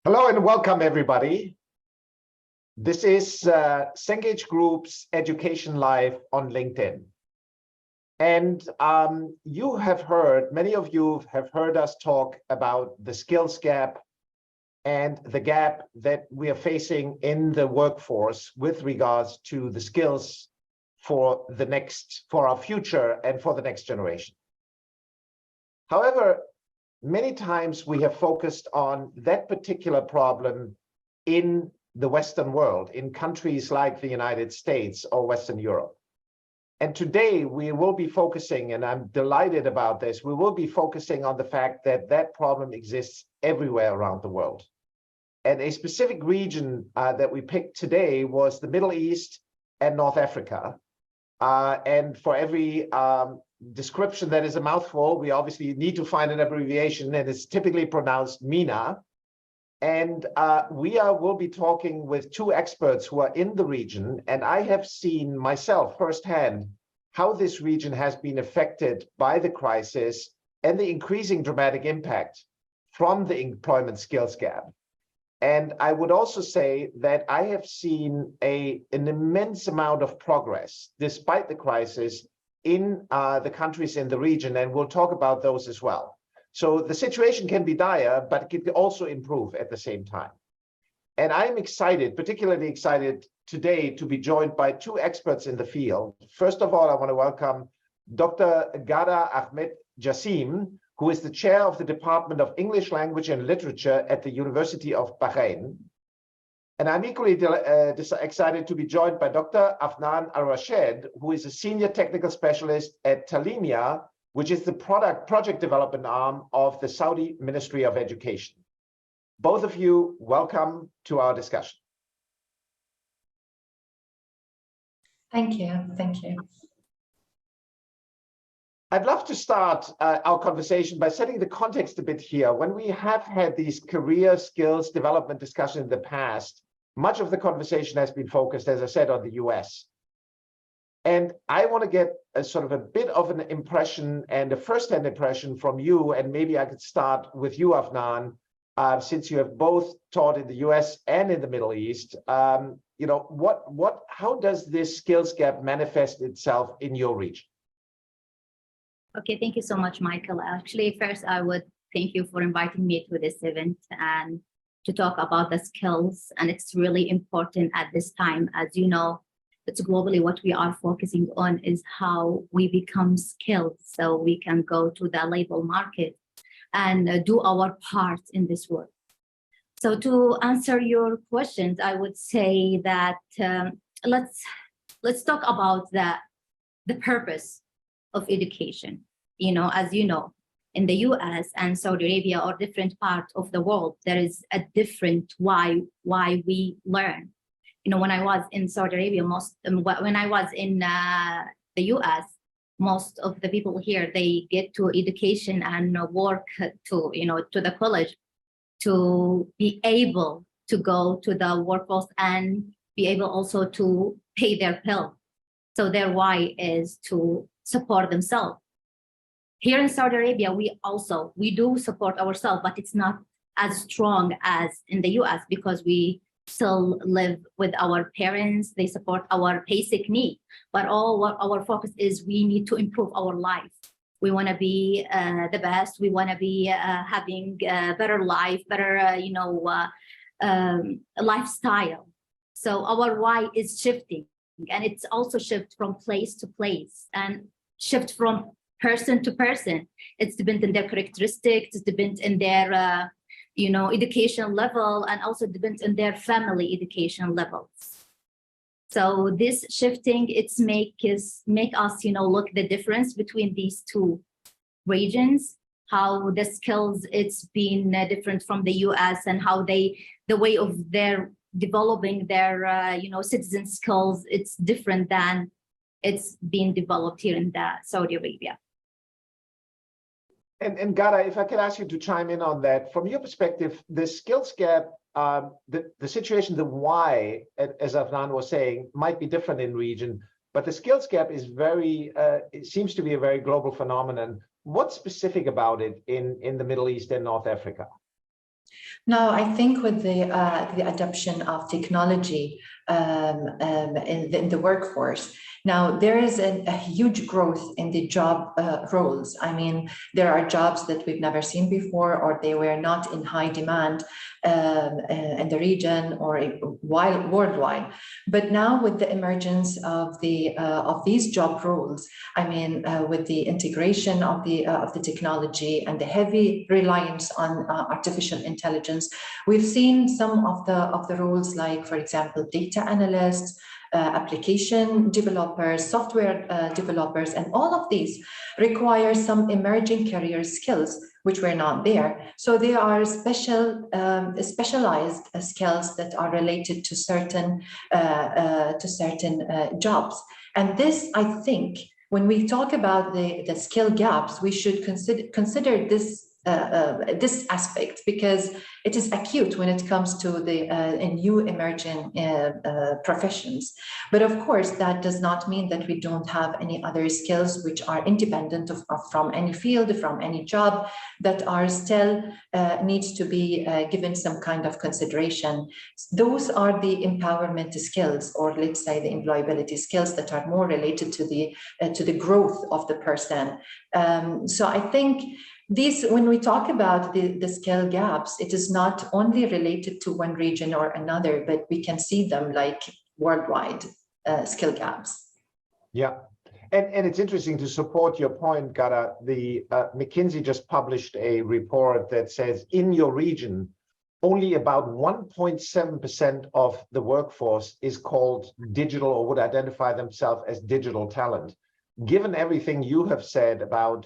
Hello and welcome, everybody. This is Cengage Group's Education Live on LinkedIn. And you have heard, many of you have heard us talk about the skills gap and the gap that we are facing in the workforce with regards to the skills for our future and for the next generation. However, many times we have focused on that particular problem in the Western world, in countries like the United States or Western Europe. And today we will be focusing, and I'm delighted about this, we will be focusing on the fact that that problem exists everywhere around the world. And a specific region that we picked today was the Middle East and North Africa. And for every description that is a mouthful, we obviously need to find an abbreviation, and it's typically pronounced MENA. And we'll be talking with two experts who are in the region, and I have seen myself firsthand how this region has been affected by the crisis and the increasing dramatic impact from the employment skills gap. And I would also say that I have seen an immense amount of progress despite the crisis in the countries in the region, and we'll talk about those as well. So the situation can be dire, but it can also improve at the same time. And I'm excited, particularly excited today to be joined by two experts in the field. First of all, I want to welcome Dr. Ghada Ahmed Jassim, who is the chair of the Department of English Language and Literature at the University of Bahrain. And I'm equally excited to be joined by Dr. Afnan Al-Rashed, who is a senior technical specialist at Talimia, which is the project development arm of the Saudi Ministry of Education. Both of you, welcome to our discussion. Thank you. Thank you. I'd love to start our conversation by setting the context a bit here. When we have had these career skills development discussions in the past, much of the conversation has been focused, as I said, on the US. And I want to get a sort of a bit of an impression and a first-hand impression from you, and maybe I could start with you, Afnan, since you have both taught in the US and in the Middle East. How does this skills gap manifest itself in your region? Okay, thank you so much, Michael. Actually, first, I would thank you for inviting me to this event and to talk about the skills. And it's really important at this time. As you know, it's globally what we are focusing on is how we become skilled so we can go to the labor market and do our part in this work. So to answer your questions, I would say that let's talk about the purpose of education. As you know, in the US and Saudi Arabia or different parts of the world, there is a different why we learn. When I was in Saudi Arabia, when I was in the US, most of the people here, they get to education and work to the college to be able to go to the workforce and be able also to pay their bill. So their why is to support themselves. Here in Saudi Arabia, we do support ourselves, but it's not as strong as in the US because we still live with our parents. They support our basic need, but what our focus is, we need to improve our life. We want to be the best. We want to be having a better life, better lifestyle. So our why is shifting, and it's also shift from place to place and shift from person to person. It's dependent on their characteristics, it's dependent on their education level, and also depends on their family education levels. So this shifting, it's make us look the difference between these two regions, how the skills it's been different from the US, and how the way of their developing their citizen skills, it's different than it's being developed here in Saudi Arabia. And Ghada, if I could ask you to chime in on that, from your perspective, the skills gap, the situation, the why, as Afnan was saying, might be different in region, but the skills gap is it seems to be a very global phenomenon. What's specific about it in the Middle East and North Africa? No, I think with the adoption of technology in the workforce, now there is a huge growth in the job roles. I mean, there are jobs that we've never seen before, or they were not in high demand in the region or worldwide. But now with the emergence of these job roles, I mean, with the integration of the technology and the heavy reliance on artificial intelligence, we've seen some of the roles, like, for example, data analysts, application developers, software developers, and all of these require some emerging career skills which were not there. So they are specialized skills that are related to certain jobs. And this, I think, when we talk about the skill gaps, we should consider this aspect, because it is acute when it comes to the new emerging professions. But of course, that does not mean that we don't have any other skills which are independent from any field, from any job, that are still needs to be given some kind of consideration. Those are the empowerment skills, or let's say the employability skills, that are more related to the growth of the person. So I think when we talk about the skill gaps, it is not only related to one region or another, but we can see them like worldwide skill gaps. Yeah, and it's interesting to support your point, Ghada. The McKinsey just published a report that says in your region, only about 1.7% of the workforce is called digital or would identify themselves as digital talent. Given everything you have said about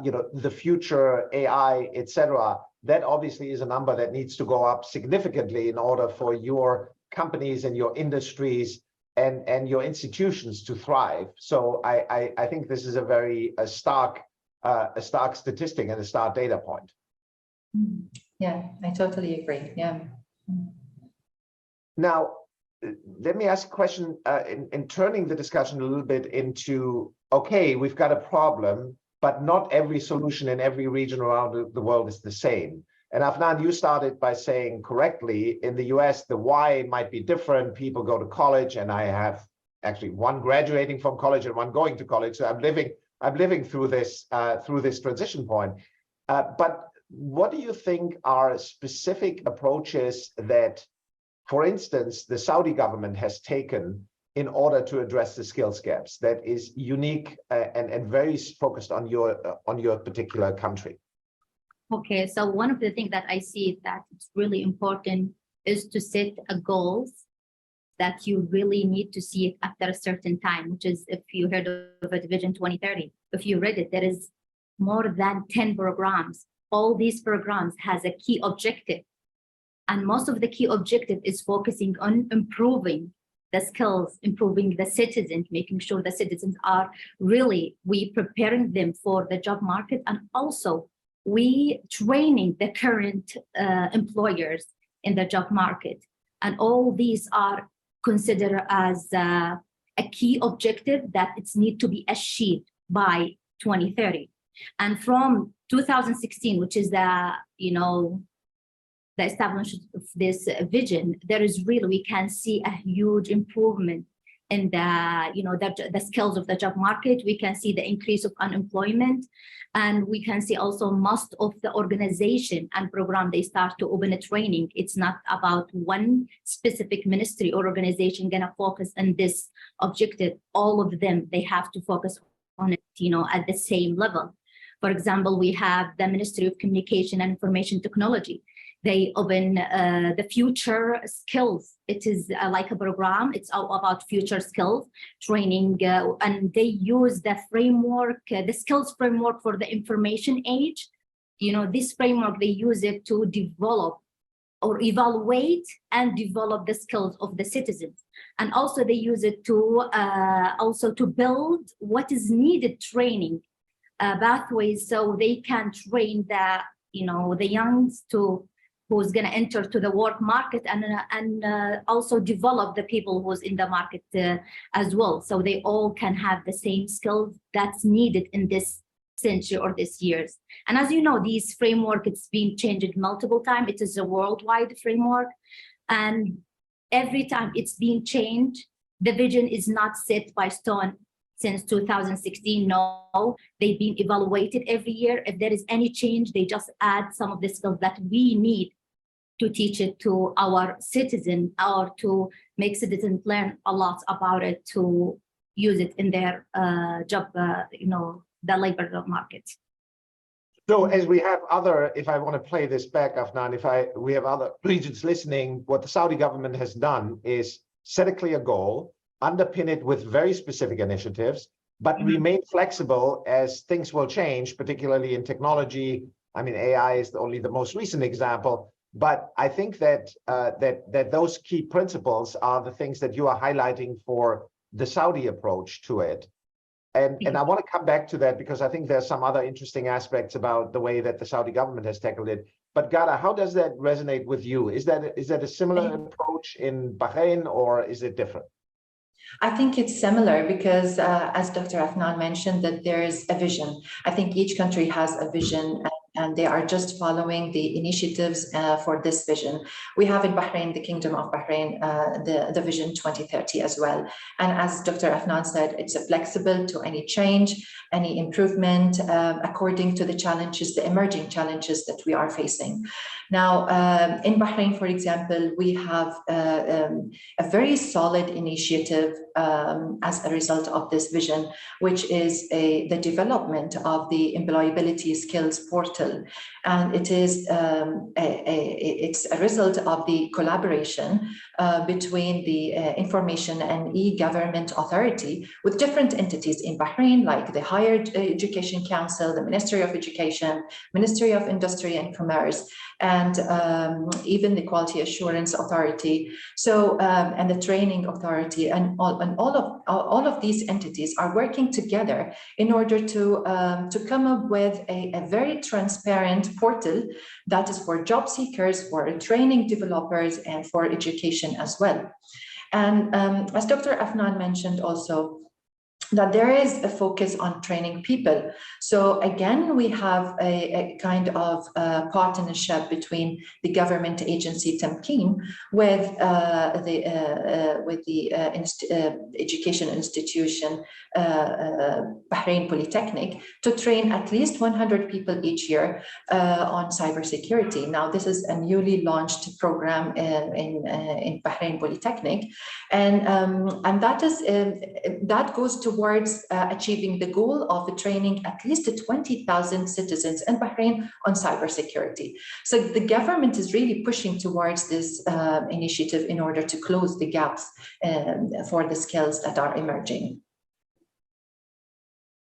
the future, AI, etc., that obviously is a number that needs to go up significantly in order for your companies and your industries and your institutions to thrive. So I think this is a stark statistic and a stark data point. Yeah, I totally agree. Yeah. Now, let me ask a question in turning the discussion a little bit into, okay, we've got a problem, but not every solution in every region around the world is the same. And Afnan, you started by saying correctly, in the US, the why might be different. People go to college, and I have actually one graduating from college and one going to college. So I'm living through this transition point. But what do you think are specific approaches that, for instance, the Saudi government has taken in order to address the skills gaps that is unique and very focused on your particular country? Okay, so one of the things that I see that it's really important is to set a goals that you really need to see it after a certain time, which is, if you heard of it, Vision 2030, if you read it, there is more than 10 programs. All these programs has a key objective. And most of the key objective is focusing on improving the skills, improving the citizens, making sure the citizens are really, we preparing them for the job market, and also we training the current employers in the job market. And all these are considered as a key objective that it's need to be achieved by 2030. And from 2016, which is the establishment of this vision, there is really, we can see a huge improvement in the skills of the job market. We can see the increase of unemployment, and we can see also most of the organization and program, they start to open a training. It's not about one specific ministry or organization gonna focus on this objective. All of them, they have to focus on it, at the same level. For example, we have the Ministry of Communication and Information Technology. They open the future skills. It is like a program. It's all about future skills training, and they use the framework, the skills framework for the information age. This framework, they use it to develop or evaluate and develop the skills of the citizens. And also they use it to build what is needed training pathways, so they can train the youngs who's going to enter to the work market, and also develop the people who's in the market as well, so they all can have the same skills that's needed in this century or this years. And as you know, these framework, it's been changed multiple times. It is a worldwide framework. And every time it's been changed, the vision is not set by stone since 2016. No, they've been evaluated every year. If there is any change, they just add some of the skills that we need to teach it to our citizens, or to make citizens learn a lot about it, to use it in their job, the labor market. So as we have other, if I want to play this back, Afnan, we have other regions listening, what the Saudi government has done is set a clear goal, underpin it with very specific initiatives, but remain flexible as things will change, particularly in technology. I mean, AI is only the most recent example, but I think that that those key principles are the things that you are highlighting for the Saudi approach to it. And I want to come back to that because I think there's some other interesting aspects about the way that the Saudi government has tackled it. But Ghada, how does that resonate with you? Is that a similar approach in Bahrain, or is it different? I think it's similar because, as Dr. Afnan mentioned, that there is a vision. I think each country has a vision, and they are just following the initiatives for this vision. We have in Bahrain, the Kingdom of Bahrain, the Vision 2030 as well. And as Dr. Afnan said, it's flexible to any change, any improvement, according to the challenges, the emerging challenges that we are facing. Now, in Bahrain, for example, we have a very solid initiative as a result of this vision, which is the development of the employability skills portal. And it is it's a result of the collaboration between the Information and E-Government Authority with different entities in Bahrain, like the Higher Education Council, the Ministry of Education, Ministry of Industry and Commerce, and even the Quality Assurance Authority. So, and the Training Authority, and all of these entities are working together in order to come up with a very transparent portal that is for job seekers, for training developers, and for education as well. And as Dr. Afnan mentioned also, that there is a focus on training people. So again, we have a kind of partnership between the government agency Tamkeen with the education institution Bahrain Polytechnic to train at least 100 people each year on cybersecurity. Now, this is a newly launched program in Bahrain Polytechnic, and that is that goes towards achieving the goal of training at least 20,000 citizens in Bahrain on cybersecurity. So the government is really pushing towards this initiative in order to close the gaps for the skills that are emerging.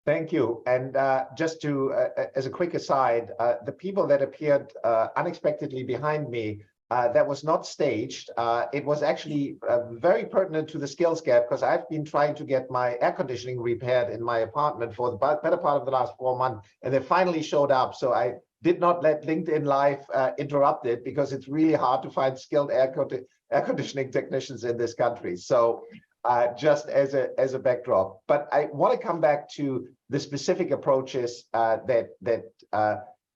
Thank you. And just to, as a quick aside, the people that appeared unexpectedly behind me, that was not staged. It was actually very pertinent to the skills gap, because I've been trying to get my air conditioning repaired in my apartment for the better part of the last 4 months, and they finally showed up. So I did not let LinkedIn Live interrupt it, because it's really hard to find skilled air conditioning technicians in this country. So just as a backdrop. But I want to come back to the specific approaches that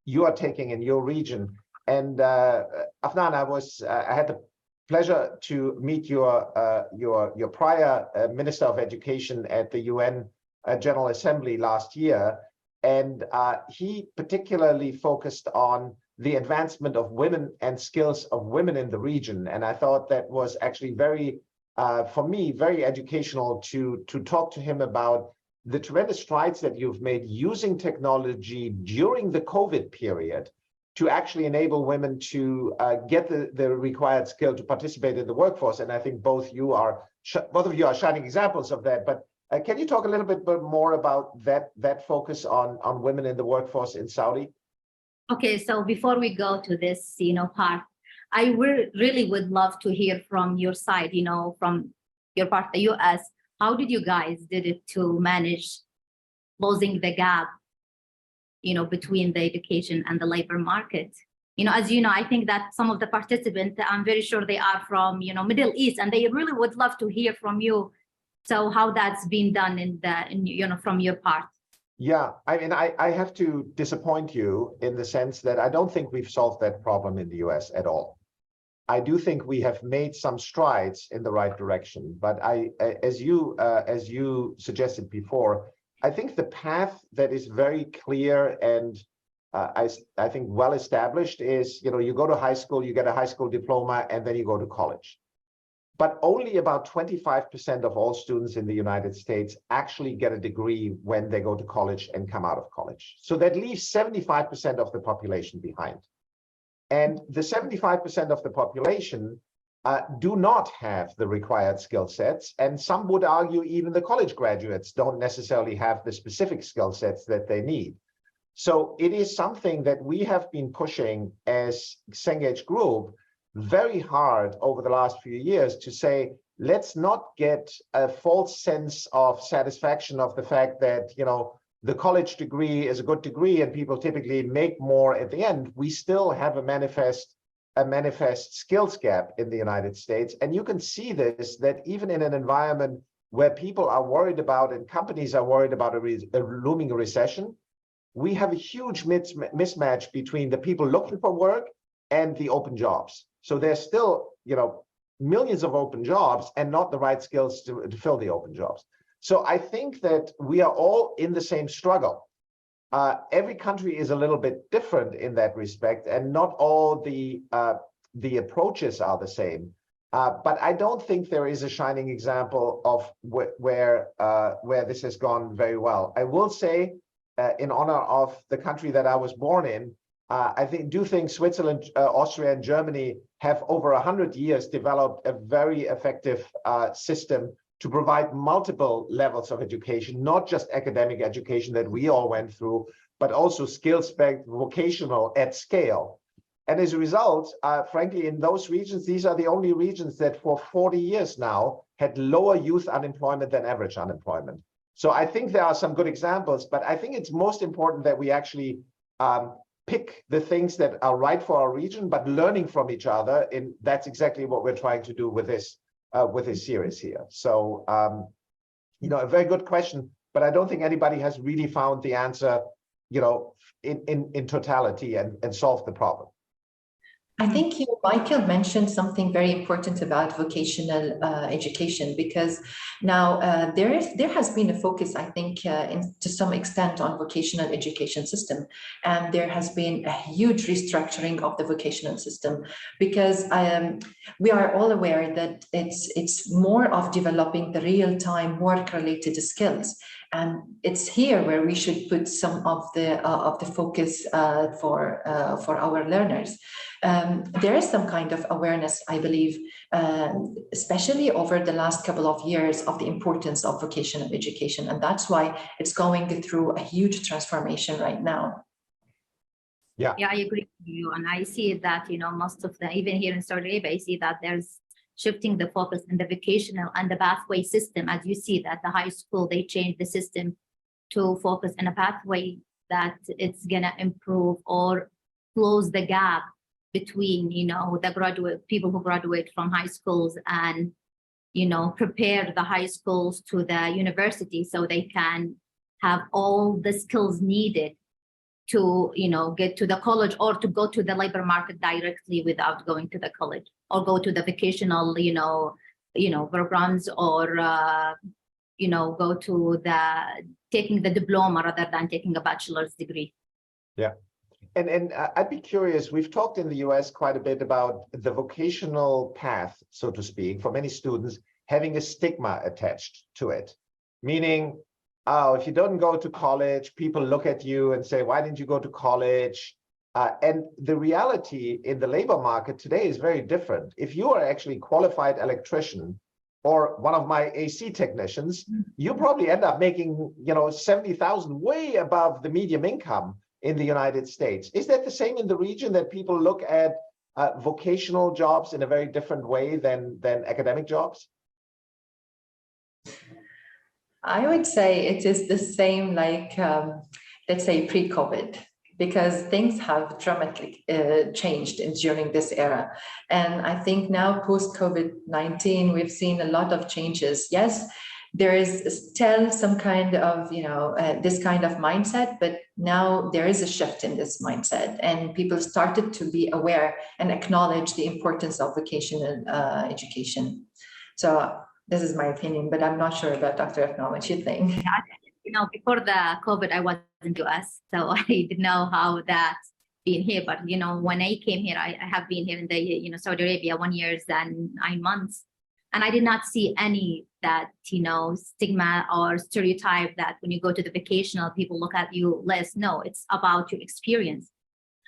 you are taking in your region. And Afnan, I had the pleasure to meet your prior Minister of Education at the UN General Assembly last year, and he particularly focused on the advancement of women and skills of women in the region. And I thought that was actually very, for me, very educational to talk to him about the tremendous strides that you've made using technology during the COVID period to actually enable women to get the required skill to participate in the workforce. And I think both of you are shining examples of that. But can you talk a little bit more about that focus on women in the workforce in Saudi? Okay, so before we go to this, part, I really would love to hear from your side, from your part, the US. How did you guys did it to manage closing the gap, between the education and the labor market? As you know, I think that some of the participants, I'm very sure they are from, Middle East, and they really would love to hear from you. So how that's been done from your part? Yeah, I mean, I have to disappoint you in the sense that I don't think we've solved that problem in the US at all. I do think we have made some strides in the right direction, but as you suggested before, I think the path that is very clear and I think well established is, you know, you go to high school, you get a high school diploma, and then you go to college. But only about 25% of all students in the United States actually get a degree when they go to college and come out of college. So that leaves 75% of the population behind. And the 75% of the population do not have the required skill sets. And some would argue even the college graduates don't necessarily have the specific skill sets that they need. So it is something that we have been pushing as Cengage Group very hard over the last few years to say, let's not get a false sense of satisfaction of the fact that, you know, the college degree is a good degree and people typically make more at the end. We still have a manifest skills gap in the United States. And you can see this, that even in an environment where people are worried about and companies are worried about a looming recession, we have a huge mismatch between the people looking for work and the open jobs. So there's still, you know, millions of open jobs and not the right skills to fill the open jobs. So I think that we are all in the same struggle. Every country is a little bit different in that respect, and not all the approaches are the same. But I don't think there is a shining example of where this has gone very well. I will say, in honor of the country that I was born in, I think Switzerland, Austria, and Germany have over 100 years developed a very effective system to provide multiple levels of education, not just academic education that we all went through, but also skills-based, vocational at scale. And as a result, frankly, in those regions, these are the only regions that for 40 years now had lower youth unemployment than average unemployment. So I think there are some good examples, but I think it's most important that we actually pick the things that are right for our region, but learning from each other. And that's exactly what we're trying to do with this series here. So, you know, a very good question, but I don't think anybody has really found the answer, you know, in totality and solved the problem. I think Michael mentioned something very important about vocational education, because now there has been a focus, I think, to some extent on vocational education system, and there has been a huge restructuring of the vocational system, because we are all aware that it's more of developing the real-time work-related skills. And it's here where we should put some of the focus for our learners. There is some kind of awareness, I believe, especially over the last couple of years, of the importance of vocational education, and that's why it's going through a huge transformation right now. Yeah, I agree with you, and I see that, you know, most of the, even here in Saudi Arabia, I see that there's shifting the focus in the vocational and the pathway system. As you see that the high school, they changed the system to focus in a pathway that it's gonna improve or close the gap between, you know, the people who graduate from high schools and, you know, prepare the high schools to the university so they can have all the skills needed to, you know, get to the college or to go to the labor market directly without going to the college, or go to the vocational, you know, programs, or, you know, go to taking the diploma rather than taking a bachelor's degree. Yeah. And I'd be curious, we've talked in the US quite a bit about the vocational path, so to speak, for many students having a stigma attached to it, meaning, oh, if you don't go to college, people look at you and say, why didn't you go to college? And the reality in the labor market today is very different. If you are actually a qualified electrician or one of my AC technicians, you probably end up making, you know, 70,000, way above the median income in the United States. Is that the same in the region, that people look at vocational jobs in a very different way than academic jobs? I would say it is the same, like, let's say pre-COVID, because things have dramatically changed during this era. And I think now post-COVID-19, we've seen a lot of changes. Yes, there is still some kind of, this kind of mindset, but now there is a shift in this mindset, and people started to be aware and acknowledge the importance of vocational education. So this is my opinion, but I'm not sure about Dr. Afnan, what you think. Before the COVID, I was in the US, so I didn't know how that being here. But, when I came here, I have been here in the, Saudi Arabia 1 year and 9 months. And I did not see any that, stigma or stereotype that when you go to the vocational, people look at you less. No, it's about your experience,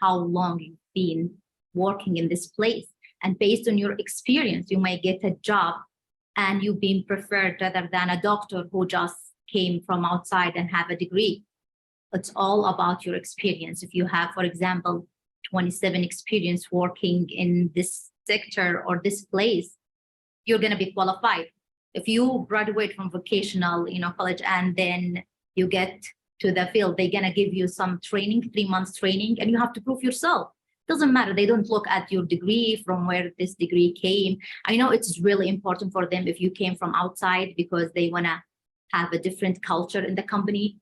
how long you've been working in this place. And based on your experience, you may get a job and you've been preferred rather than a doctor who just came from outside and have a degree. It's all about your experience. If you have, for example, 27 experience working in this sector or this place, you're going to be qualified. If you graduate from vocational, college, and then you get to the field, they're going to give you some training, 3 months training, and you have to prove yourself. Doesn't matter. They don't look at your degree, from where this degree came. I know it's really important for them if you came from outside, because they want to have a different culture in the company,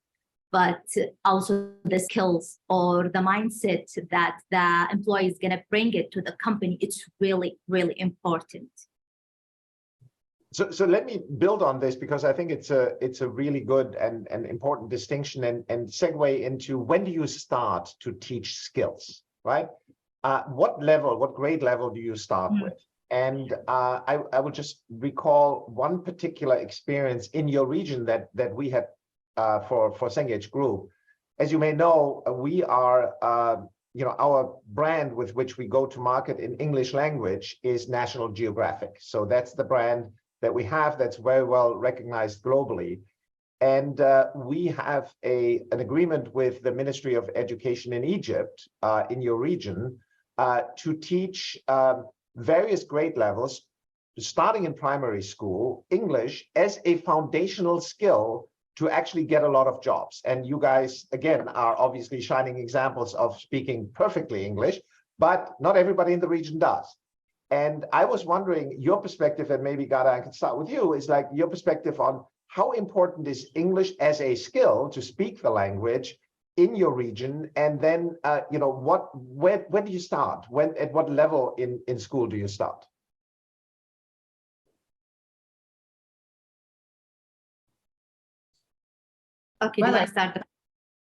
but also the skills or the mindset that the employee is going to bring it to the company. It's really, really important. So let me build on this, because I think it's a really good and important distinction, and segue into, when do you start to teach skills, right? What grade level do you start with? And I will just recall one particular experience in your region that we had for Cengage Group. As you may know, we are, our brand with which we go to market in English language is National Geographic. So that's the brand that we have that's very well recognized globally. And we have an agreement with the Ministry of Education in Egypt, in your region, to teach various grade levels, starting in primary school, English as a foundational skill to actually get a lot of jobs. And you guys, again, are obviously shining examples of speaking perfectly English, but not everybody in the region does. And I was wondering your perspective, and maybe Ghada, I can start with you, is like your perspective on how important is English as a skill to speak the language in your region, and then when do you start? At what level in school do you start? Okay, do I start?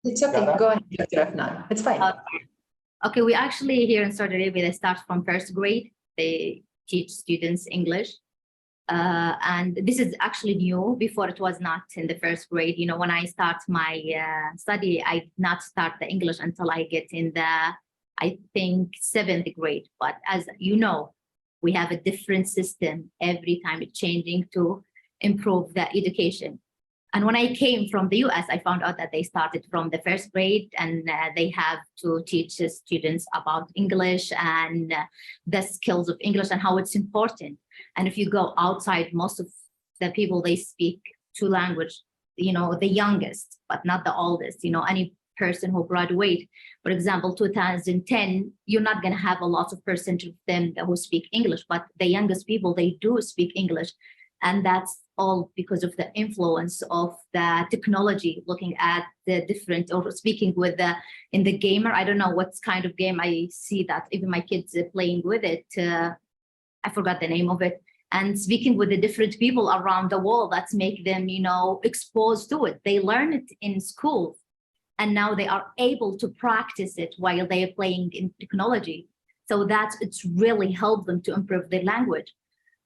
It's okay. Ghada? Go ahead, Dr. Afnan. It's fine. Okay, we actually here in Saudi Arabia, they start from first grade. They teach students English. And this is actually new. Before, it was not in the first grade. When I start my study, I did not start the English until I get in the, I think, 7th grade. But as you know, we have a different system every time. It's changing to improve the education. And when I came from the US, I found out that they started from the first grade, and they have to teach students about English and the skills of English and how it's important. And if you go outside, most of the people, they speak 2 languages, the youngest, but not the oldest. Any person who graduate, for example, 2010, you're not going to have a lot of percentage of them who speak English, but the youngest people, they do speak English. And that's all because of the influence of the technology, looking at the different, or speaking with in the gamer. I don't know what kind of game. I see that even my kids are playing with it. I forgot the name of it. And speaking with the different people around the world, that's make them, exposed to it. They learn it in school, and now they are able to practice it while they are playing in technology. So it's really helped them to improve their language.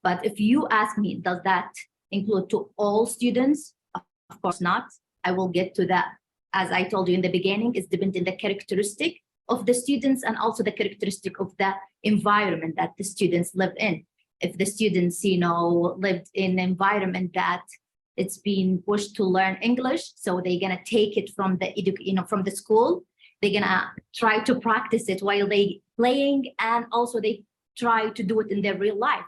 But if you ask me, does that include to all students? Of course not. I will get to that. As I told you in the beginning, it's depending on the characteristic of the students and also the characteristic of the environment that the students live in. If the students, lived in an environment that it's being pushed to learn English, so they're gonna take it from the from the school, they're gonna try to practice it while they playing, and also they try to do it in their real life.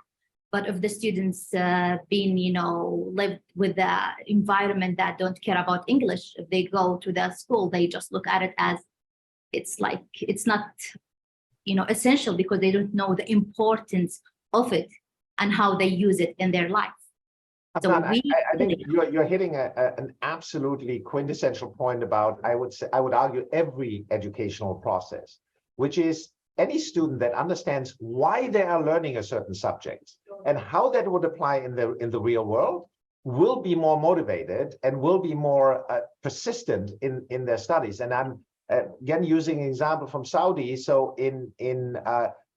But if the students live with the environment that don't care about English, if they go to the school, they just look at it as it's not, essential, because they don't know the importance of it and how they use it in their life. So Afnan, we, I think you're hitting an absolutely quintessential point about, I would argue, every educational process, which is any student that understands why they are learning a certain subject and how that would apply in the real world will be more motivated and will be more persistent in their studies. And I'm again using an example from Saudi. So in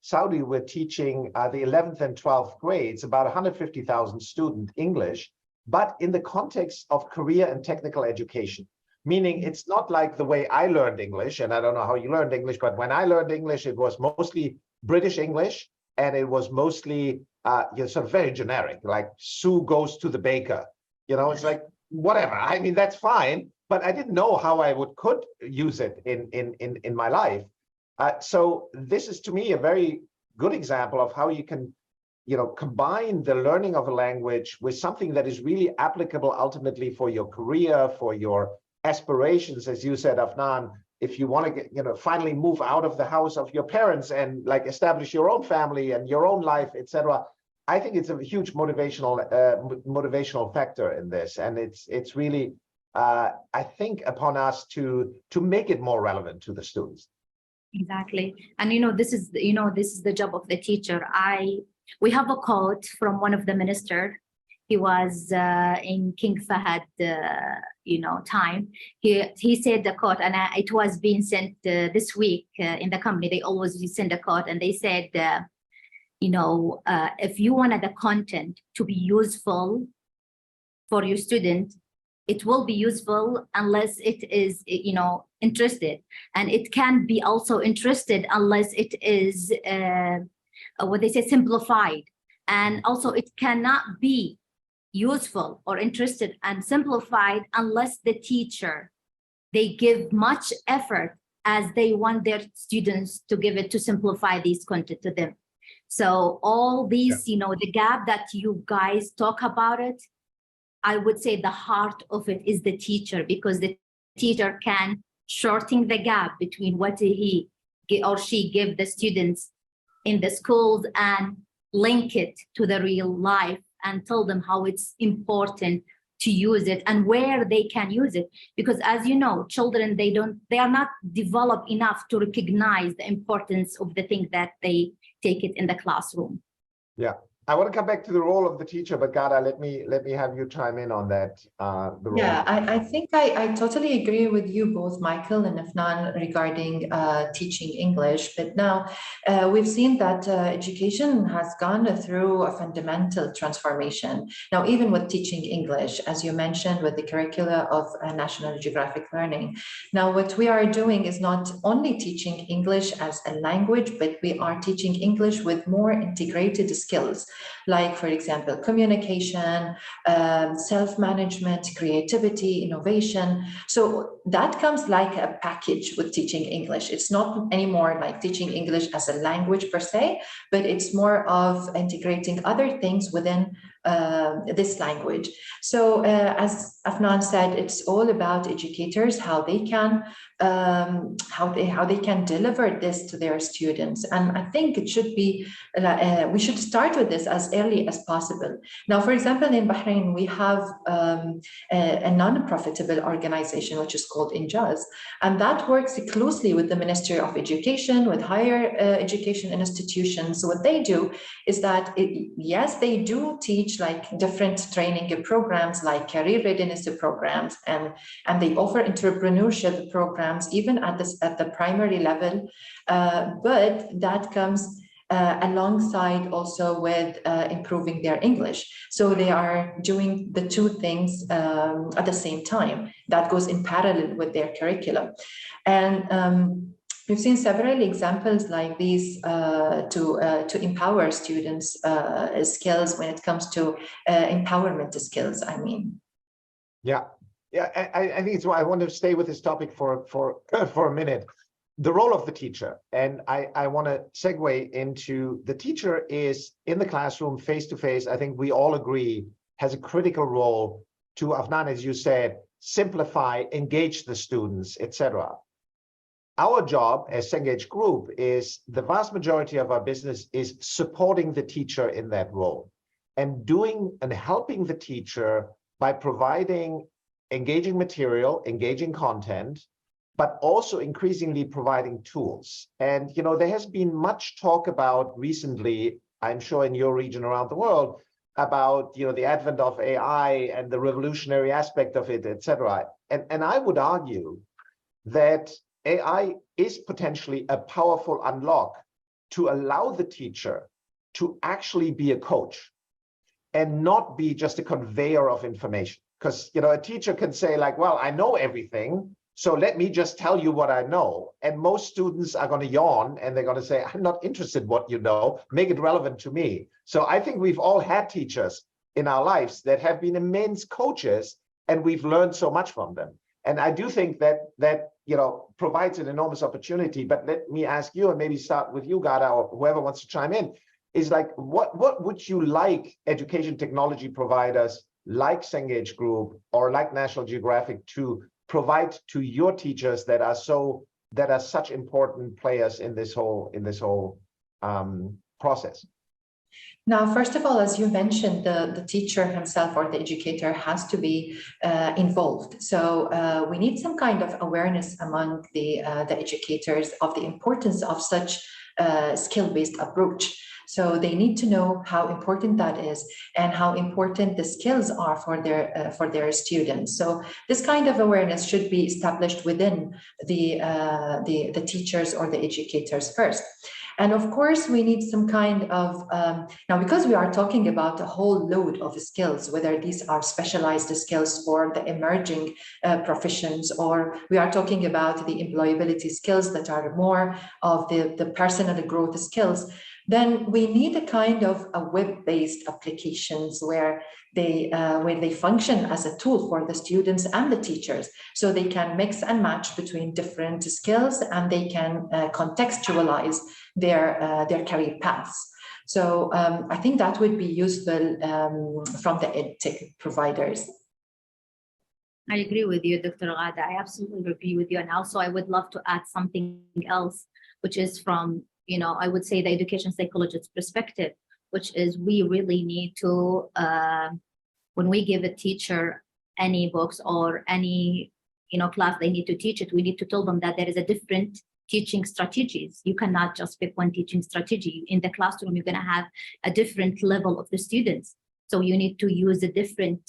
Saudi, we're teaching the 11th and 12th grades, about 150,000 student English, but in the context of career and technical education. Meaning it's not like the way I learned English, and I don't know how you learned English, but when I learned English, it was mostly British English, and it was mostly sort of very generic, like Sue goes to the baker. It's like, whatever. I mean, that's fine, but I didn't know how I could use it in my life. So this is, to me, a very good example of how you can, combine the learning of a language with something that is really applicable ultimately for your career, for your aspirations, as you said, Afnan. If you want to get, finally move out of the house of your parents and like establish your own family and your own life, etc. I think it's a huge motivational factor in this, and it's really, I think, upon us to make it more relevant to the students. Exactly. And this is the job of the teacher. We have a quote from one of the ministers. He was in King Fahad time. He said the quote, and it was being sent this week in the company. They always send a quote, and they said if you wanted the content to be useful for your student, it will be useful unless it is, interested. And it can be also interested unless it is, what they say, simplified. And also it cannot be useful or interested and simplified unless the teacher, they give much effort as they want their students to give it, to simplify these content to them. So all these, the gap that you guys talk about it, I would say the heart of it is the teacher, because the teacher can shorten the gap between what he or she give the students in the schools and link it to the real life and tell them how it's important to use it and where they can use it. Because as you know, children, they are not developed enough to recognize the importance of the thing that they take it in the classroom. Yeah. I want to come back to the role of the teacher, but Ghada, let me have you chime in on that. Yeah, I think I totally agree with you both, Michael and Afnan, regarding teaching English. But now we've seen that education has gone through a fundamental transformation. Now, even with teaching English, as you mentioned, with the curricula of National Geographic Learning. Now, what we are doing is not only teaching English as a language, but we are teaching English with more integrated skills. Like, for example, communication, self-management, creativity, innovation. So that comes like a package with teaching English. It's not anymore like teaching English as a language per se, but it's more of integrating other things within this language. So as Afnan said, it's all about educators, how they can deliver this to their students. And I think it should be, we should start with this as early as possible. Now, for example, in Bahrain, we have a non-profitable organization, which is called Injaz, and that works closely with the Ministry of Education, with higher education institutions. So what they do is that, yes, they do teach like different training programs, like career readiness programs, and they offer entrepreneurship programs even at the primary level, but that comes alongside also with improving their English. So they are doing the two things at the same time. That goes in parallel with their curriculum. And we've seen several examples like these to empower students' skills when it comes to empowerment skills, I mean. Yeah, I think it's why I want to stay with this topic for a minute. The role of the teacher, and I want to segue into the teacher is in the classroom, face-to-face. I think we all agree has a critical role to, Afnan, as you said, simplify, engage the students, etc. Our job as Cengage Group is the vast majority of our business is supporting the teacher in that role. and doing and helping the teacher by providing engaging material, engaging content, but also increasingly providing tools. And, you know, there has been much talk about recently, I'm sure in your region around the world, about, you know, the advent of AI and the revolutionary aspect of it, et cetera. And I would argue that AI is potentially a powerful unlock to allow the teacher to actually be a coach and not be just a conveyor of information. Because, you know, a teacher can say like, well, I know everything, so let me just tell you what I know. And most students are going to yawn and they're going to say, I'm not interested in what you know, make it relevant to me. So I think we've all had teachers in our lives that have been immense coaches, and we've learned so much from them. And I do think that you know, provides an enormous opportunity. But let me ask you, and maybe start with you, Ghada, or whoever wants to chime in, is like, what would you like education technology providers like Cengage Group or like National Geographic to provide to your teachers that are such important players in this whole process? Now, first of all, as you mentioned, the teacher himself or the educator has to be involved. So we need some kind of awareness among the educators of the importance of such skill-based approach. So they need to know how important that is and how important the skills are for their students. So this kind of awareness should be established within the teachers or the educators first. And of course, we need some kind of, now because we are talking about a whole load of skills, whether these are specialized skills for the emerging professions, or we are talking about the employability skills that are more of the personal growth skills, then we need a kind of a web-based applications where they function as a tool for the students and the teachers, so they can mix and match between different skills, and they can contextualize their career paths. So I think that would be useful from the EdTech providers. I agree with you, Dr. Ghada. I absolutely agree with you. And also I would love to add something else, which is from, you know, I would say the education psychologist perspective, which is we really need to, when we give a teacher any books or any, you know, class they need to teach it, we need to tell them that there is a different teaching strategies. You cannot just pick one teaching strategy. In the classroom, you're going to have a different level of the students. So you need to use a different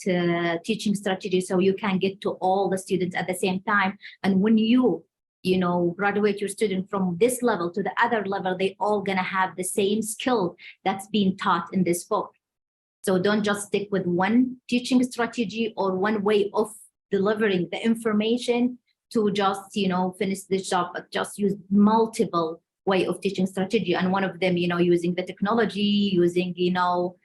teaching strategy so you can get to all the students at the same time. And when you know, graduate your student from this level to the other level, they all going to have the same skill that's being taught in this book. So don't just stick with one teaching strategy or one way of delivering the information to just, you know, finish this job, but just use multiple way of teaching strategy. And one of them, you know, using the technology, using, you know,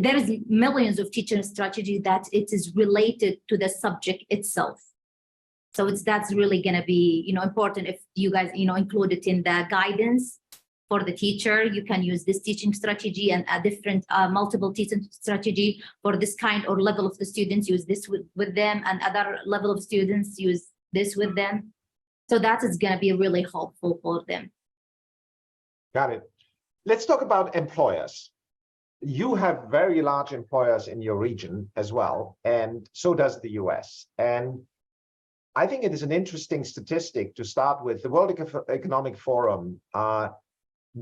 there is millions of teaching strategies that it is related to the subject itself. So that's really going to be, you know, important if you guys, you know, include it in the guidance for the teacher. You can use this teaching strategy and a different multiple teaching strategy for this kind or level of the students, use this with them, and other level of students use this with them. So that is going to be really helpful for them. Got it. Let's talk about employers. You have very large employers in your region as well, and so does the US. And I think it is an interesting statistic to start with. The World Economic Forum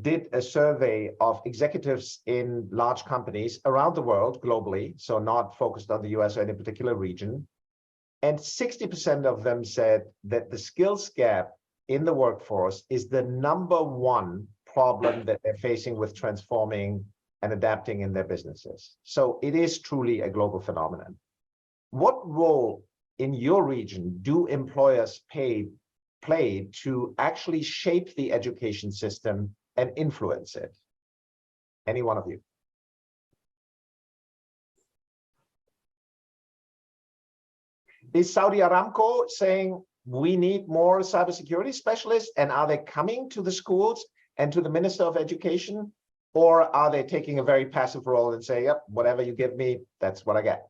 did a survey of executives in large companies around the world globally, so not focused on the US or any particular region. And 60% of them said that the skills gap in the workforce is the #1 problem that they're facing with transforming and adapting in their businesses. So it is truly a global phenomenon. What role in your region do employers play to actually shape the education system and influence it? Any one of you? Is Saudi Aramco saying we need more cybersecurity specialists, and are they coming to the schools and to the Minister of Education, or are they taking a very passive role and say, yep, whatever you give me, that's what I get?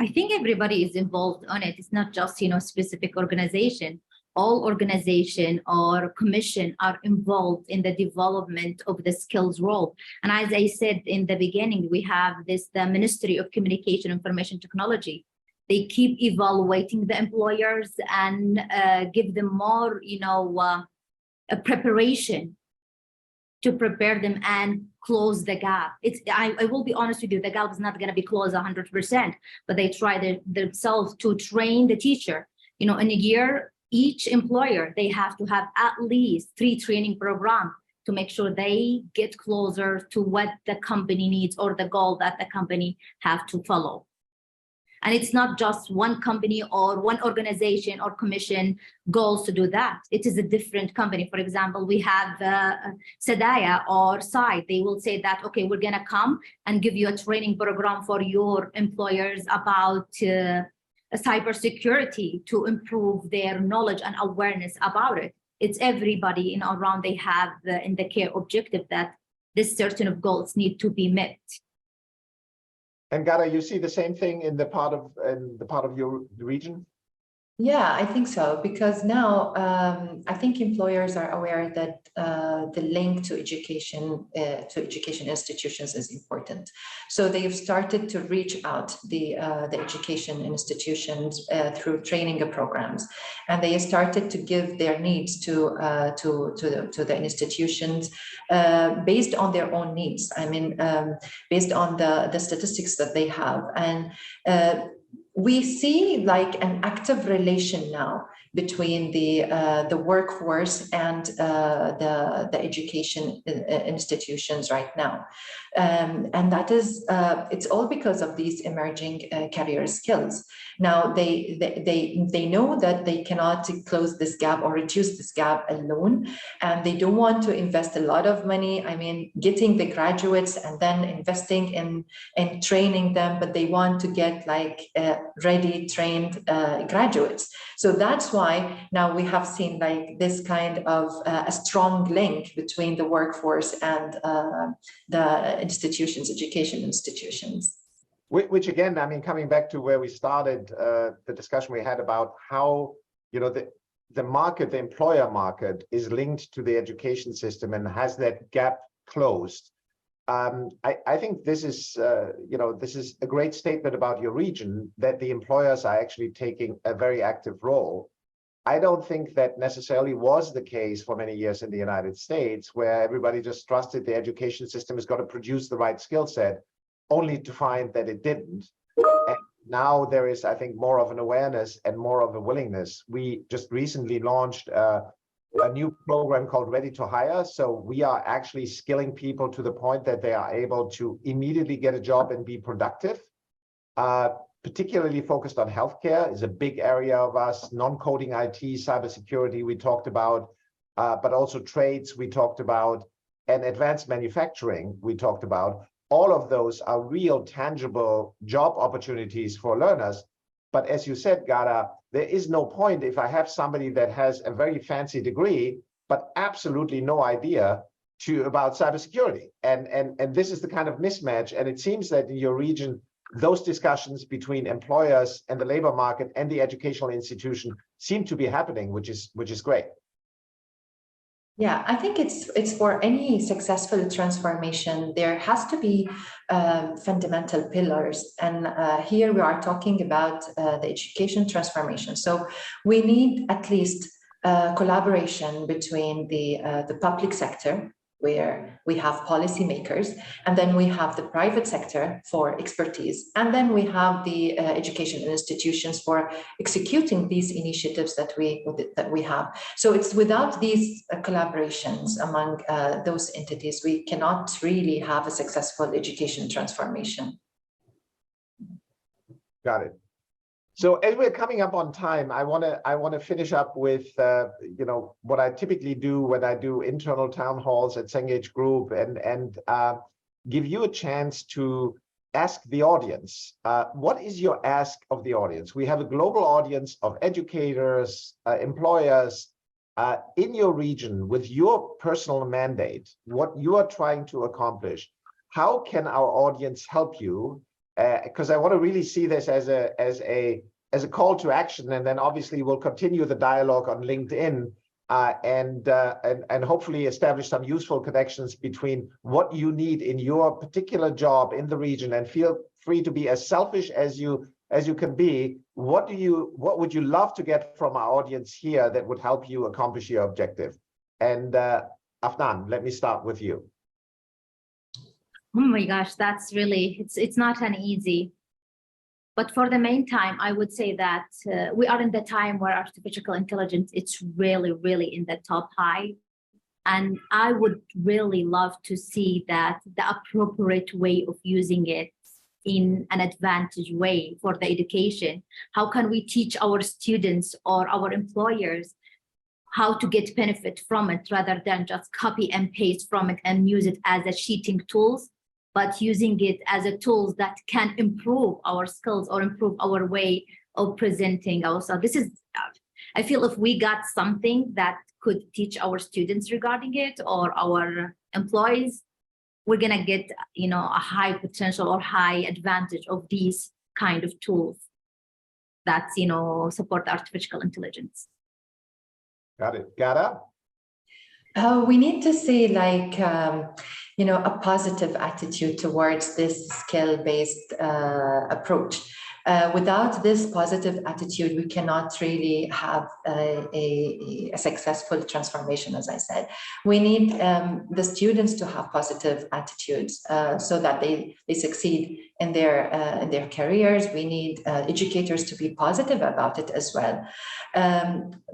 I think everybody is involved on it. It's not just, you know, specific organization. all organization or commission are involved in the development of the skills role. And as I said in the beginning, we have the Ministry of Communication Information Technology. They keep evaluating the employers and give them more, a preparation to prepare them and close the gap. I will be honest with you, the gap is not going to be closed 100%, but they try themselves to train the teacher. In a year, each employer, they have to have at least 3 training programs to make sure they get closer to what the company needs or the goal that the company have to follow. And it's not just one company or one organization or commission goals to do that. It is a different company. For example, we have Sadaya or SAI. They will say that, okay, we're going to come and give you a training program for your employers about cybersecurity to improve their knowledge and awareness about it. It's everybody in around they have in the care objective that this certain of goals need to be met. And Ghada, you see the same thing in the part of your region? Yeah, I think so, because now I think employers are aware that the link to education institutions is important. So they've started to reach out the education institutions through training programs, and they started to give their needs to the institutions based on their own needs. I mean, based on the statistics that they have. And we see like an active relation now between the workforce and the education institutions right now. And that is, it's all because of these emerging career skills. Now they know that they cannot close this gap or reduce this gap alone, and they don't want to invest a lot of money. I mean, getting the graduates and then investing in training them, but they want to get like ready, trained graduates. So that's why now we have seen like this kind of a strong link between the workforce and the institutions, education institutions. Which again, I mean, coming back to where we started, the discussion we had about how, the market, the employer market is linked to the education system and has that gap closed. I think this is, this is a great statement about your region, that the employers are actually taking a very active role. I don't think that necessarily was the case for many years in the United States, where everybody just trusted the education system is going to produce the right skill set, only to find that it didn't. And now there is, I think, more of an awareness and more of a willingness. We just recently launched a new program called Ready to Hire. So we are actually skilling people to the point that they are able to immediately get a job and be productive. Particularly focused on healthcare is a big area of us, non-coding IT, cybersecurity we talked about, but also trades we talked about, and advanced manufacturing we talked about. All of those are real tangible job opportunities for learners. But as you said, Ghada, there is no point if I have somebody that has a very fancy degree, but absolutely no idea about cybersecurity. And this is the kind of mismatch. And it seems that in your region, those discussions between employers and the labor market and the educational institution seem to be happening, which is great. Yeah, I think it's for any successful transformation, there has to be fundamental pillars. And here we are talking about the education transformation. So we need at least collaboration between the public sector, where we have policymakers, and then we have the private sector for expertise, and then we have the education institutions for executing these initiatives that we have. So it's without these collaborations among those entities, we cannot really have a successful education transformation. Got it. So as we're coming up on time, I want to finish up with what I typically do when I do internal town halls at Cengage Group, and give you a chance to ask the audience. What is your ask of the audience? We have a global audience of educators, employers in your region with your personal mandate, what you are trying to accomplish. How can our audience help you? Because I want to really see this as a as a call to action, and then obviously we'll continue the dialogue on LinkedIn and hopefully establish some useful connections between what you need in your particular job in the region, and feel free to be as selfish as you can be. What would you love to get from our audience here that would help you accomplish your objective? And Afnan, let me start with you. Oh my gosh, that's really, it's not an easy. But for the meantime, I would say that we are in the time where artificial intelligence, it's really, really in the top high. And I would really love to see that the appropriate way of using it in an advantage way for the education. How can we teach our students or our employers how to get benefit from it, rather than just copy and paste from it and use it as a cheating tools, but using it as a tool that can improve our skills or improve our way of presenting ourselves. This is, I feel if we got something that could teach our students regarding it or our employees, we're gonna get, a high potential or high advantage of these kind of tools that, support artificial intelligence. Got it. Gara? We need to see a positive attitude towards this skill-based approach. Without this positive attitude, we cannot really have a successful transformation, as I said. We need the students to have positive attitudes so that they succeed in their careers. We need educators to be positive about it as well.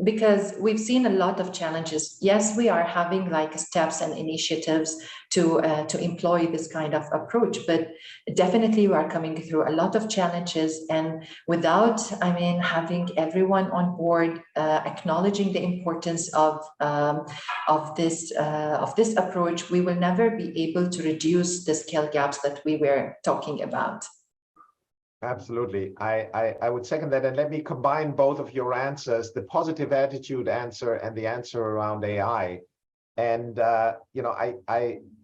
Because we've seen a lot of challenges. Yes, we are having steps and initiatives to employ this kind of approach, but definitely we are coming through a lot of challenges. And without, having everyone on board, acknowledging the importance of this approach, we will never be able to reduce the skill gaps that we were talking about. Absolutely. I would second that. And let me combine both of your answers, the positive attitude answer and the answer around AI. And, I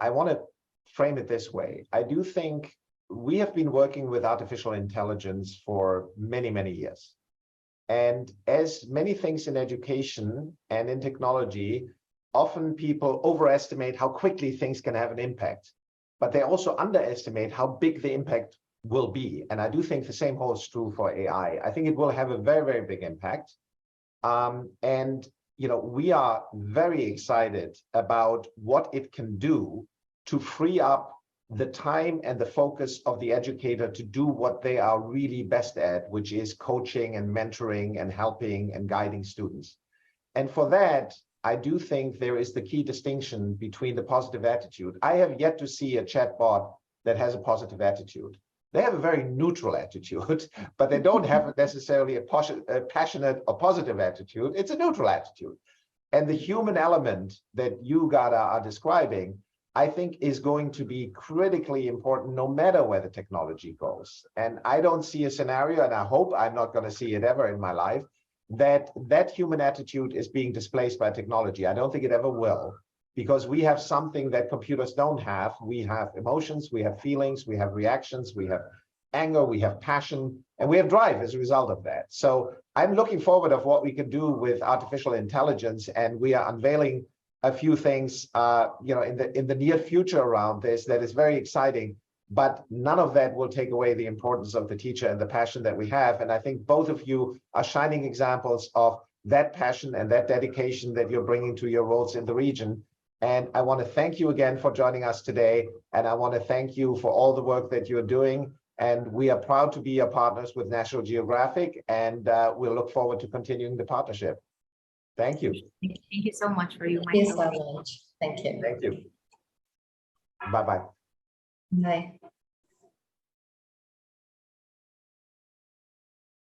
want to frame it this way. I do think we have been working with artificial intelligence for many, many years. And as many things in education and in technology, often people overestimate how quickly things can have an impact, but they also underestimate how big the impact will be. And I do think the same holds true for AI. I think it will have a very, very big impact. We are very excited about what it can do to free up the time and the focus of the educator to do what they are really best at, which is coaching and mentoring and helping and guiding students. And for that, I do think there is the key distinction between the positive attitude. I have yet to see a chatbot that has a positive attitude. They have a very neutral attitude, but they don't have necessarily a passionate or positive attitude. It's a neutral attitude. And the human element that you, Gara, are describing, I think is going to be critically important no matter where the technology goes. And I don't see a scenario, and I hope I'm not going to see it ever in my life, that human attitude is being displaced by technology. I don't think it ever will, because we have something that computers don't have. We have emotions, we have feelings, we have reactions, we have anger, we have passion, and we have drive as a result of that. So I'm looking forward of what we can do with artificial intelligence, and we are unveiling a few things in the near future around this that is very exciting, but none of that will take away the importance of the teacher and the passion that we have. And I think both of you are shining examples of that passion and that dedication that you're bringing to your roles in the region. And I want to thank you again for joining us today. And I want to thank you for all the work that you're doing. And we are proud to be your partners with National Geographic, and we'll look forward to continuing the partnership. Thank you. Thank you so much for your Thank you so much. Thank you. Thank you. Bye-bye. Bye.